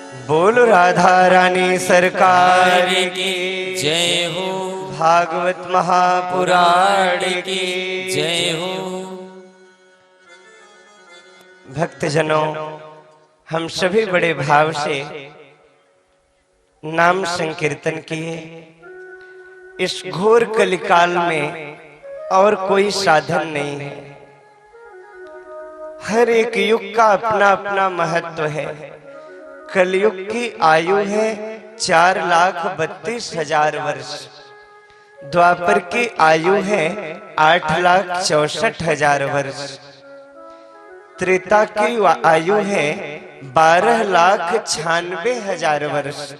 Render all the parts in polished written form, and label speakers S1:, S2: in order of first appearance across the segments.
S1: बोल राधा रानी सरकार
S2: की जय हो।
S1: भागवत महापुराण की
S2: जय हो।
S1: भक्तजनों, हम सभी बड़े भाव से नाम संकीर्तन किए। इस घोर कलिकाल में और कोई साधन नहीं है। हर एक युग का अपना अपना महत्व है। कलयुग की आयु है 4,32,000 वर्ष। द्वापर की आयु है 8,64,000 वर्ष। त्रेता की आयु है 12,96,000 वर्ष।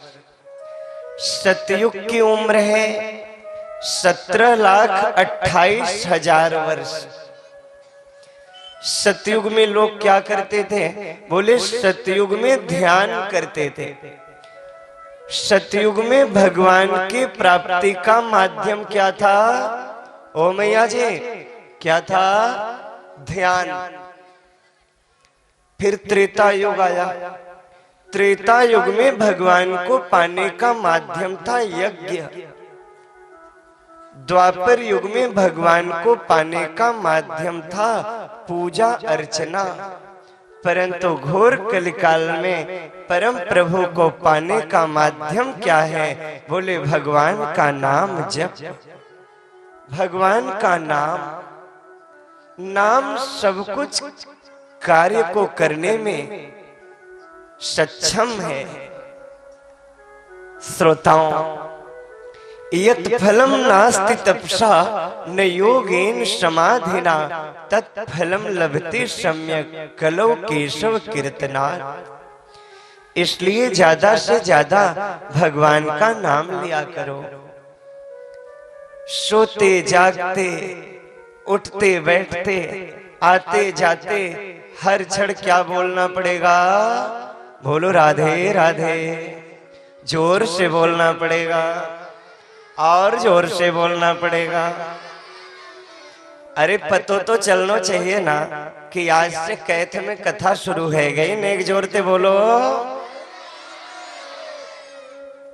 S1: सतयुग की उम्र है 17,28,000 वर्ष। सतयुग में लोग क्या करते थे? बोले सतयुग में ध्यान करते थे। सतयुग में भगवान की प्राप्ति का माध्यम क्या था? ओ मैया जी, क्या था? ध्यान। फिर त्रेता युग आया। त्रेता युग में भगवान को पाने का माध्यम था यज्ञ। द्वापर युग में भगवान को पाने का माध्यम था पूजा अर्चना। परंतु घोर कलिकाल में परम प्रभु को पाने का माध्यम क्या है? बोले भगवान का नाम जप। भगवान का नाम। नाम सब कुछ कार्य को करने में सक्षम है। श्रोताओं, यत् फलम नास्ति तपसा न योगेन समाधिना तत्फलम लभते सम्यक कलौ केशव कीर्तनात्। इसलिए ज्यादा से ज्यादा भगवान का नाम लिया करो। सोते जागते, उठते बैठते, आते जाते हर क्षण क्या बोलना पड़ेगा? बोलो राधे राधे। जोर से बोलना पड़ेगा और जोर से बोलना पड़ेगा। अरे पतो तो चलना चाहिए ना कि आज से कैथ में कथा शुरू है गई। नेक जोरते बोलो।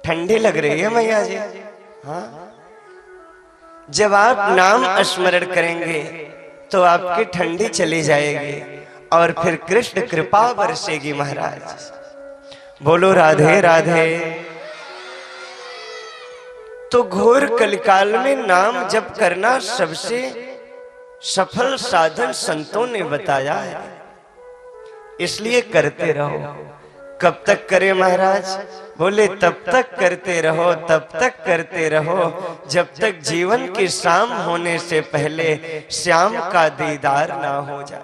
S1: ठंडी लग रही है मैया जी। हाँ, जब आप नाम स्मरण करेंगे तो आपकी ठंडी चली जाएगी और फिर कृष्ण कृपा बरसेगी। महाराज बोलो राधे राधे। तो घोर कलिकाल में नाम जप करना सबसे सफल साधन संतों ने बताया है। इसलिए करते रहो। कब तक करे महाराज? बोले तब तक करते रहो, तब तक करते रहो जब तक जीवन की शाम होने से पहले श्याम का दीदार ना हो जाए।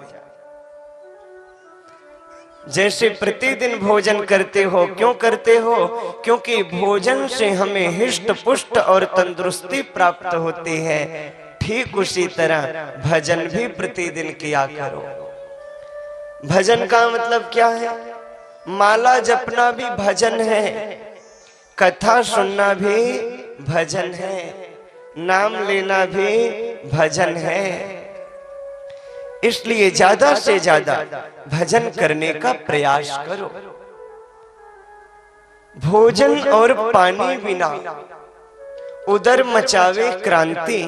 S1: जैसे प्रतिदिन भोजन करते हो। क्यों करते हो? क्योंकि भोजन से हमें हिष्ट पुष्ट और तंदुरुस्ती प्राप्त होती है। ठीक उसी तरह भजन भी प्रतिदिन किया करो। भजन का मतलब क्या है? माला जपना भी भजन है, कथा सुनना भी भजन है, नाम लेना भी भजन है। इसलिए ज्यादा से ज्यादा भजन करने का प्रयास करो। भोजन और पानी बिना उदर मचावे क्रांति।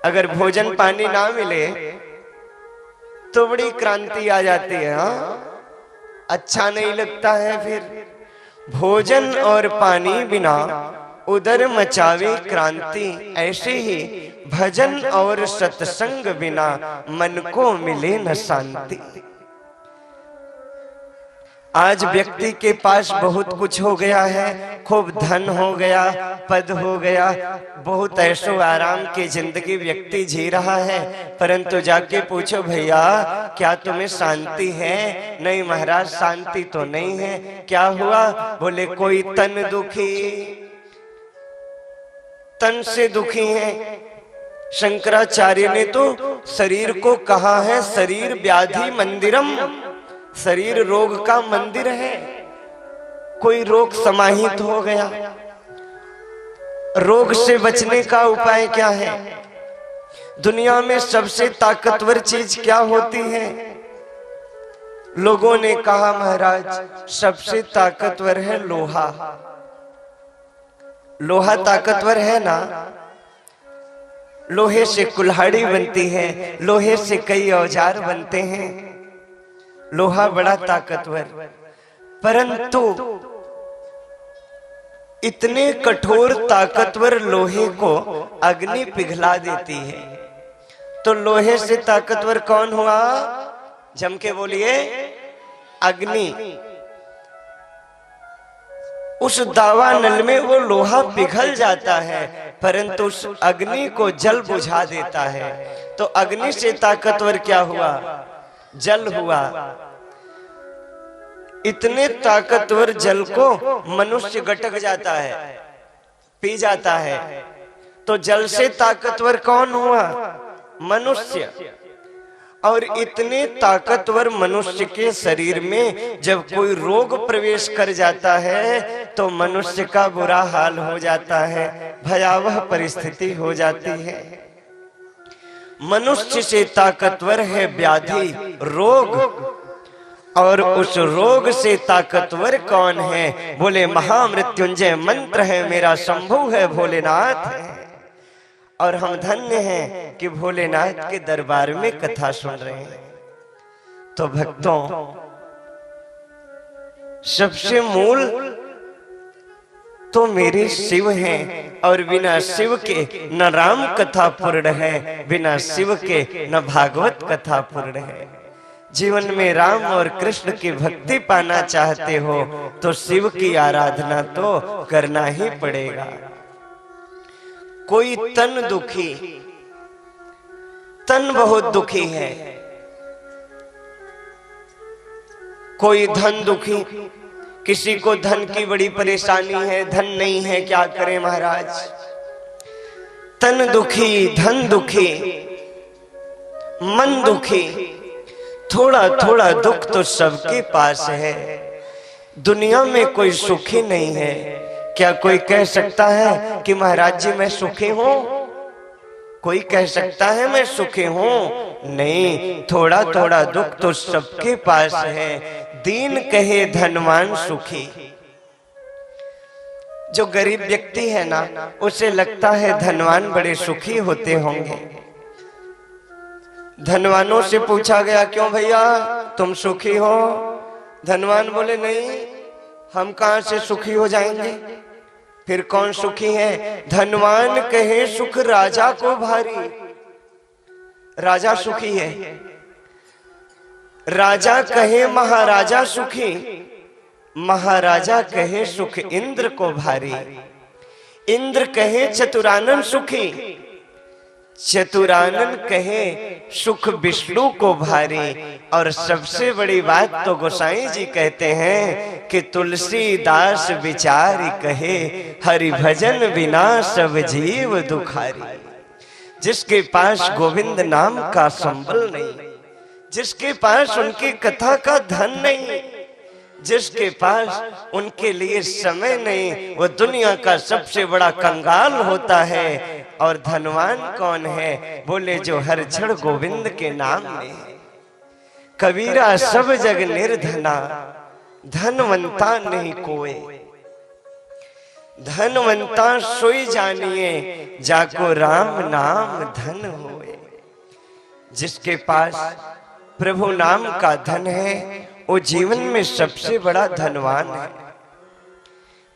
S1: अगर भोजन पानी ना मिले तो बड़ी क्रांति आ जाती है। हाँ, अच्छा नहीं लगता है। फिर भोजन और पानी बिना उदर मचावे क्रांति। ऐसे ही भजन और सत्संग बिना मन को मिले न शांति। आज व्यक्ति के पास बहुत कुछ हो गया है। खूब धन हो गया, पद हो गया, बहुत ऐशो आराम की जिंदगी व्यक्ति जी रहा है। परंतु जाके पूछो भैया क्या तुम्हें शांति है? नहीं महाराज, शांति तो नहीं है। क्या हुआ? बोले कोई तन दुखी, तन से दुखी है। शंकराचार्य ने तो शरीर को कहा है शरीर व्याधि मंदिरम। शरीर रोग का मंदिर है। कोई रोग समाहित हो गया, रोग से बचने का उपाय क्या है? दुनिया में सबसे ताकतवर चीज क्या होती है? लोगों ने कहा महाराज सबसे ताकतवर है लोहा। लोहा ताकतवर है ना, लोहे से कुल्हाड़ी बनती है, लोहे से कई औजार बनते हैं, लोहा बड़ा ताकतवर। परंतु इतने कठोर ताकतवर लोहे को अग्नि पिघला देती है। तो लोहे से ताकतवर कौन हुआ? जम के बोलिए, अग्नि। उस दावा नल में वो लोहा पिघल जाता है, परंतु उस अग्नि को जल बुझा देता है। तो अग्नि से ताकतवर क्या हुआ? जल हुआ। इतने ताकतवर जल को मनुष्य गटक जाता है, पी जाता है। तो जल से ताकतवर कौन हुआ? मनुष्य। और इतने ताकतवर मनुष्य के शरीर में जब कोई रोग प्रवेश कर जाता है तो मनुष्य का बुरा हाल हो जाता है, भयावह परिस्थिति हो जाती है। मनुष्य से ताकतवर है व्याधि, रोग। और उस रोग से ताकतवर कौन है? बोले महामृत्युंजय मंत्र है मेरा, शंभु है, भोलेनाथ है। और हम धन्य हैं कि भोलेनाथ के दरबार में कथा सुन रहे हैं। तो भक्तों, सबसे मूल तो मेरे शिव हैं, और बिना शिव के न राम कथा पूर्ण है, बिना शिव के न भागवत कथा पूर्ण है। जीवन में राम और कृष्ण की भक्ति पाना चाहते हो तो शिव की आराधना तो करना ही पड़ेगा। कोई तन दुखी, तन बहुत दुखी है, कोई धन दुखी, किसी को धन की बड़ी परेशानी है, धन नहीं है, क्या करें महाराज? तन दुखी, धन दुखी, मन दुखी, थोड़ा थोड़ा दुख तो सबके पास है। दुनिया में कोई सुखी नहीं है। क्या कोई कह सकता है कि महाराज जी मैं सुखी हूं? कोई कह सकता है मैं सुखी हूं? नहीं, थोड़ा थोड़ा दुख तो सबके पास है। दीन कहे धनवान सुखी। जो गरीब व्यक्ति है ना, उसे लगता है धनवान बड़े सुखी होते होंगे। धनवानों से पूछा गया क्यों भैया तुम सुखी हो? धनवान बोले नहीं, हम कहां से सुखी हो जाएंगे। फिर कौन सुखी है? धनवान कहे सुख राजा को भारी। राजा सुखी है। राजा कहे महाराजा सुखी, महाराजा कहे सुख इंद्र को भारी। इंद्र कहे चतुरानन सुखी, चतुरानन कहे सुख विष्णु को भारी। और सबसे बड़ी बात तो गोसाई जी कहते हैं कि तुलसीदास विचारी कहे हरि भजन बिना सब जीव दुखारी। जिसके पास गोविंद नाम का संबल नहीं, जिसके पास उनकी कथा का धन नहीं, जिसके पास उनके लिए समय नहीं, वो दुनिया का सबसे बड़ा कंगाल होता है। और धनवान कौन है? बोले जो हर क्षण गोविंद के नाम में। कबीरा सब जग निर्धना, धनवंता नहीं कोई। धनवंता सोई जानिए, जाको राम नाम धन होए। जिसके पास प्रभु नाम का धन है वो जीवन में सबसे बड़ा धनवान है।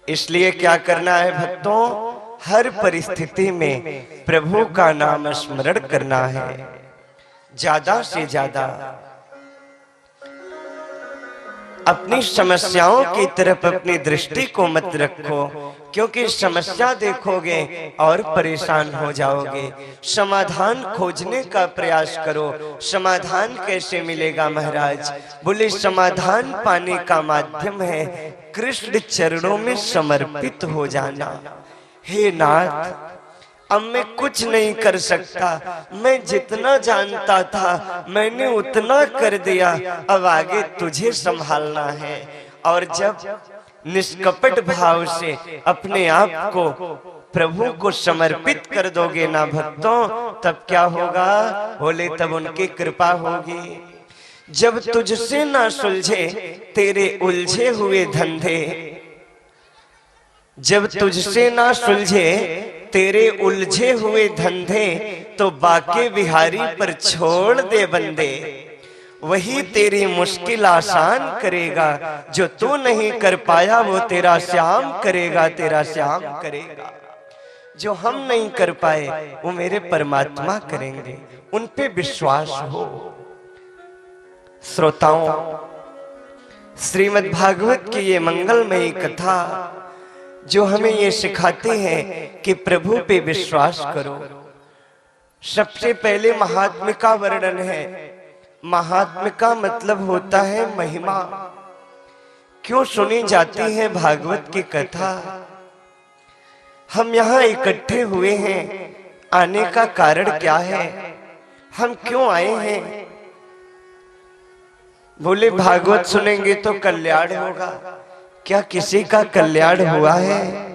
S1: इसलिए क्या करना है भक्तों? हर परिस्थिति में प्रभु का नाम स्मरण करना है, ज्यादा से ज्यादा। अपनी समस्याओं की तरफ अपनी दृष्टि को मत रखो, क्योंकि समस्या देखोगे और परेशान हो जाओगे। समाधान खोजने का प्रयास करो। समाधान कैसे मिलेगा महाराज? बोले समाधान पाने का माध्यम है कृष्ण चरणों में समर्पित हो जाना। हे नाथ, अब मैं कुछ नहीं कर सकता, मैं जितना जानता था मैंने उतना कर दिया, अब आगे तुझे संभालना है। और जब निष्कपट भाव से अपने आप को प्रभु को समर्पित कर दोगे ना भक्तों, तब क्या होगा? बोले तब उनकी कृपा होगी। जब तुझसे ना सुलझे तेरे उलझे हुए धंधे, जब तुझसे ना सुलझे तेरे उलझे हुए धंधे, तो बाके बिहारी पर छोड़ दे बंदे। वही तेरी मुश्किल आसान करेगा, जो तू नहीं कर पाया वो तेरा श्याम करेगा, तेरा श्याम करेगा। जो हम नहीं कर पाए वो मेरे परमात्मा करेंगे, उन पे विश्वास हो। श्रोताओं, श्रीमद् भागवत की ये मंगलमयी कथा जो हमें ये सिखाती है कि प्रभु पे विश्वास करो। सबसे पहले महात्म्य का वर्णन है। महात्म्य का मतलब होता है महिमा। क्यों सुनी जाती है भागवत की कथा? हम यहाँ इकट्ठे हुए हैं, आने का कारण क्या है? हम क्यों आए हैं? बोले भागवत सुनेंगे तो कल्याण होगा। क्या किसी का कल्याण हुआ है?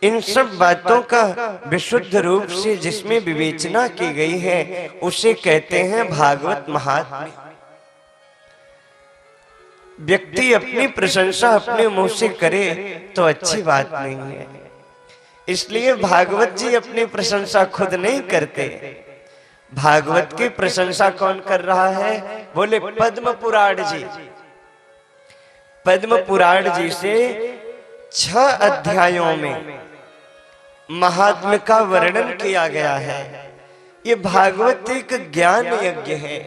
S1: इन सब बातों का विशुद्ध रूप से जिसमें विवेचना की गई है उसे कहते हैं भागवत महात्म्य। व्यक्ति अपनी प्रशंसा अपने मुंह से करे तो अच्छी बात नहीं है, इसलिए भागवत जी अपनी प्रशंसा खुद नहीं करते। भागवत की प्रशंसा कौन कर रहा है? बोले पद्म पुराण जी। पद्म पुराण जी से 6 अध्यायों में महात्म्य का वर्णन किया गया है। ये भागवत एक ज्ञान यज्ञ है।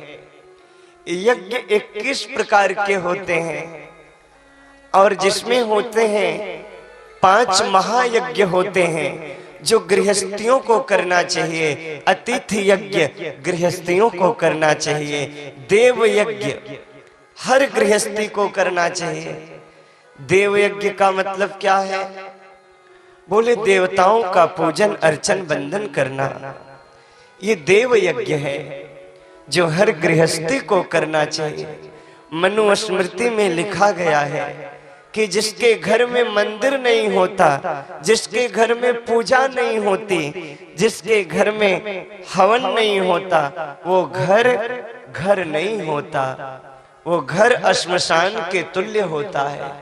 S1: यज्ञ 21 प्रकार के होते हैं और जिसमें होते हैं 5 महायज्ञ होते हैं जो गृहस्थियों को करना चाहिए। अतिथि यज्ञ गृहस्थियों को करना चाहिए। देव यज्ञ हर गृहस्थी को करना चाहिए। देव यज्ञ का मतलब क्या है? बोले देवताओं का पूजन अर्चन बंदन करना, ये देव यज्ञ है जो हर गृहस्थी को करना चाहिए। मनुस्मृति में लिखा गया है कि जिसके घर में मंदिर नहीं होता, जिसके घर में पूजा नहीं होती, जिसके घर में हवन नहीं होता, वो घर घर नहीं होता, वो घर श्मशान के तुल्य होता है।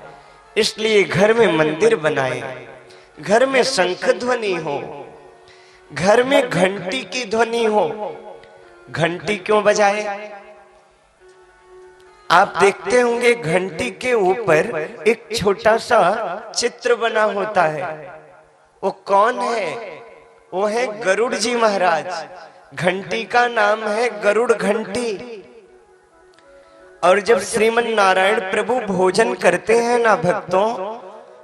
S1: इसलिए घर में मंदिर बनाए, घर में शंख ध्वनि हो, घर में घंटी की ध्वनि हो। घंटी क्यों बजाए? आप देखते होंगे घंटी के ऊपर एक छोटा सा चित्र बना होता है। वो कौन है? वो है गरुड़ जी महाराज। घंटी का नाम है गरुड़ घंटी। और जब श्रीमन नारायण प्रभु भोजन करते हैं ना भक्तों,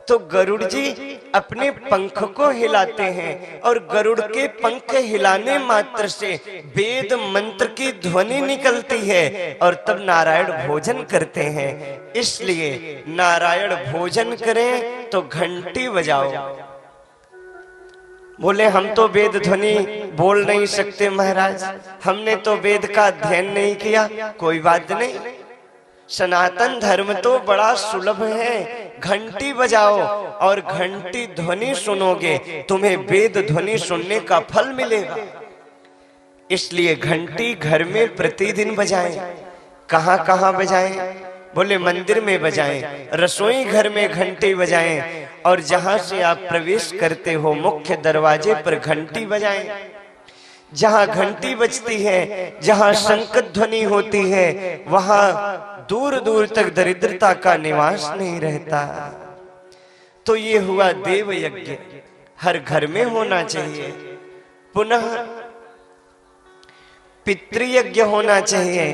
S1: तो गरुड़ जी अपने पंख को हिलाते हैं और गरुड़ के पंख हिलाने मात्र से वेद मंत्र की ध्वनि निकलती है और तब नारायण भोजन करते हैं। इसलिए नारायण भोजन करें तो घंटी बजाओ। बोले हम तो वेद ध्वनि बोल नहीं सकते महाराज, हमने तो वेद का अध्ययन नहीं किया। कोई बात नहीं, सनातन धर्म तो बड़ा सुलभ है। घंटी बजाओ और घंटी ध्वनि सुनोगे, तुम्हें वेद ध्वनि सुनने का फल मिलेगा। इसलिए घंटी घर में प्रतिदिन बजाएं। कहां कहां बजाएं? बोले मंदिर में बजाएं, रसोई घर में घंटी बजाएं, और जहां से आप प्रवेश करते हो मुख्य दरवाजे पर घंटी बजाएं। जहां घंटी बजती है, जहां शंख ध्वनि होती है, वहां दूर दूर तक दरिद्रता का निवास नहीं रहता। तो ये हुआ देव यज्ञ, हर घर में होना चाहिए। पुनः पितृयज्ञ होना चाहिए।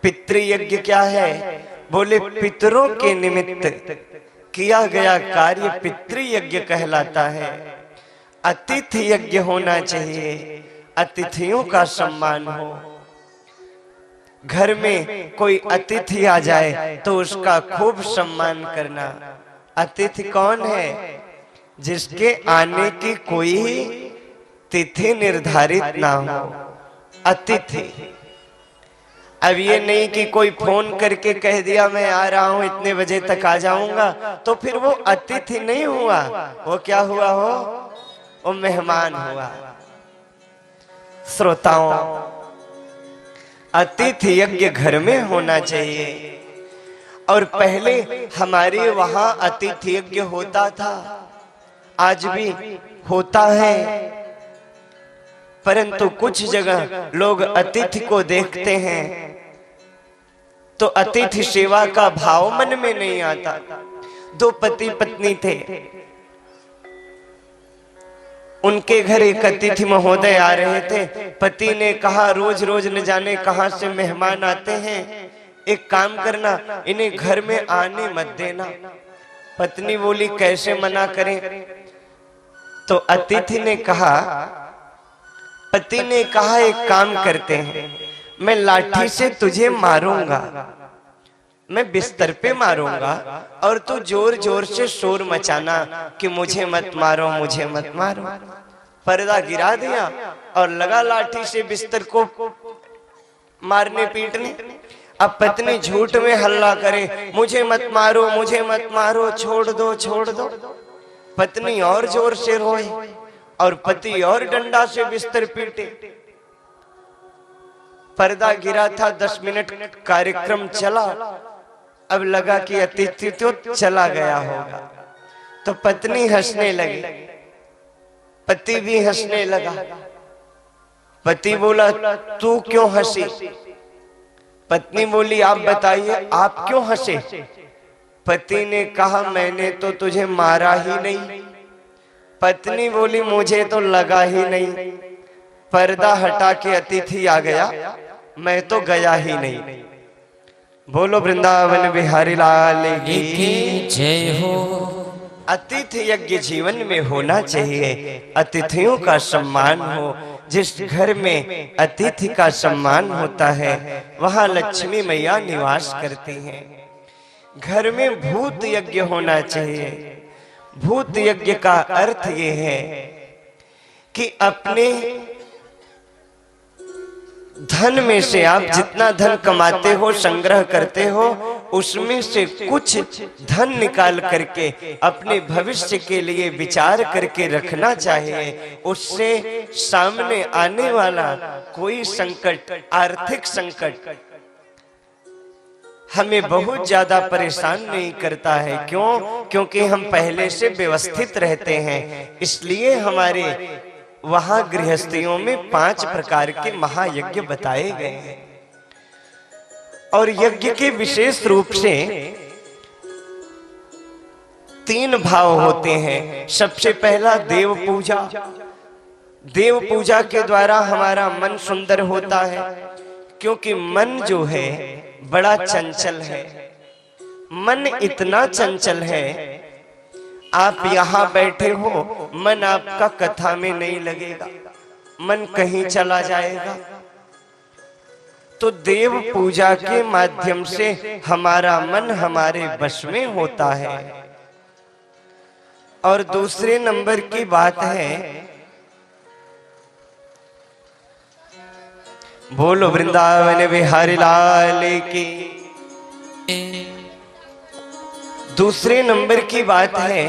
S1: पितृयज्ञ क्या है? बोले पितरों के निमित्त किया गया कार्य पितृयज्ञ कहलाता है। अतिथि यज्ञ होना चाहिए, अतिथियों का सम्मान हो। घर में कोई अतिथि आ जाए तो उसका खूब सम्मान करना। अतिथि कौन है? जिसके आने की कोई तिथि निर्धारित ना हो, अतिथि। अब ये नहीं कि कोई फोन करके कह दिया मैं आ रहा हूं, इतने बजे तक आ जाऊंगा, तो फिर वो अतिथि नहीं हुआ। वो क्या हुआ? वो मेहमान हुआ। श्रोताओं, अतिथि यज्ञ घर में होना चाहिए। और पहले हमारे वहां अतिथि यज्ञ होता था, आज भी होता है, परंतु कुछ जगह लोग अतिथि को देखते हैं तो अतिथि सेवा का भाव मन में नहीं आता। दो पति पत्नी थे, उनके घर एक अतिथि महोदय आ रहे थे। पति ने कहा रोज रोज न जाने कहां से मेहमान आते हैं, एक काम करना, इन्हें घर में आने मत देना। पत्नी बोली कैसे मना करें? तो अतिथि ने कहा, पति ने कहा एक काम करते हैं, मैं लाठी से तुझे मारूंगा, मैं बिस्तर पे मारूंगा और तू जोर जोर से शोर मचाना कि मुझे मत मारो, मुझे मत मारो। पर्दा गिरा दिया और लगा लाठी से बिस्तर को मारने पीटने। अब पत्नी झूठ में हल्ला करे, मुझे मत मारो, मुझे मत मारो, छोड़ दो, छोड़ दो। पत्नी और जोर से रोए और पति और डंडा से बिस्तर पीटे। पर्दा गिरा था, 10 मिनट कार्यक्रम चला। अब लगा कि अतिथि तो चला गया होगा, तो पत्नी हंसने लगी, पति भी हंसने लगा। पति बोला तू क्यों हंसी? पत्नी बोली आप बताइए आप क्यों हंसे? पति ने कहा मैंने तो तुझे मारा ही नहीं। पत्नी बोली मुझे तो लगा ही नहीं, पर्दा हटा के अतिथि आ गया, मैं तो गया ही नहीं। बोलो वृंदावन बिहारी लाल की
S2: जय हो।
S1: अतिथि यज्ञ जीवन में होना चाहिए, अतिथियों का सम्मान हो। जिस घर में अतिथि का सम्मान होता है वहां लक्ष्मी मैया निवास करती हैं। घर में भूत यज्ञ होना चाहिए। भूत यज्ञ का अर्थ ये है कि अपने धन में से आप जितना धन कमाते हो, संग्रह करते हो, उसमें से कुछ धन निकाल करके अपने भविष्य के लिए विचार करके रखना चाहिए। उससे सामने आने वाला कोई संकट, आर्थिक संकट हमें बहुत ज्यादा परेशान नहीं करता है। क्यों? क्योंकि हम पहले से व्यवस्थित रहते हैं। इसलिए हमारे वहां गृहस्थियों में 5 प्रकार के महायज्ञ बताए गए हैं। और यज्ञ के विशेष रूप से 3 भाव होते हैं। सबसे पहला देव पूजा। देव पूजा के द्वारा हमारा मन सुंदर होता है, क्योंकि मन जो है बड़ा चंचल है। मन इतना चंचल है, आप यहां बैठे हो, मन आपका कथा में नहीं लगेगा, मन कहीं चला जाएगा। तो देव पूजा के माध्यम से हमारा मन हमारे वश में होता है। और दूसरे नंबर की बात है, बोलो वृंदावन बिहारी लाल की। दूसरे नंबर की बात है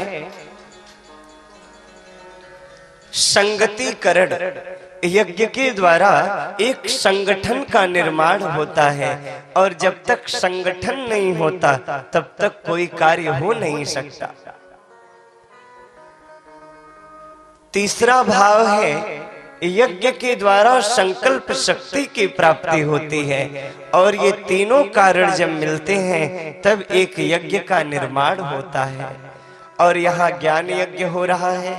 S1: संगतिकरण। यज्ञ के द्वारा एक संगठन का निर्माण होता है, और जब तक संगठन नहीं होता तब तक कोई कार्य हो नहीं सकता। तीसरा भाव है यज्ञ के द्वारा संकल्प शक्ति की प्राप्ति होती है, और ये तीनों कारण जब मिलते हैं तब एक यज्ञ का निर्माण होता है। और यहाँ ज्ञान यज्ञ हो रहा है।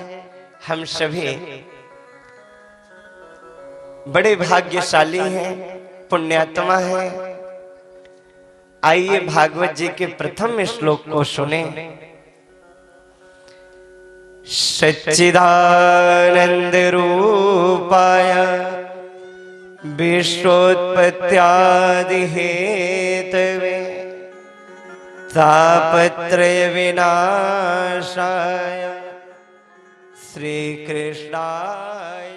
S1: हम सभी बड़े भाग्यशाली हैं, पुण्यात्मा हैं। आइए भागवत जी के प्रथम श्लोक को सुने। सच्चिदानंद रूपाय विश्वोत्पत्त्यादि हेतवे तापत्रय विनाशाय श्री कृष्णाय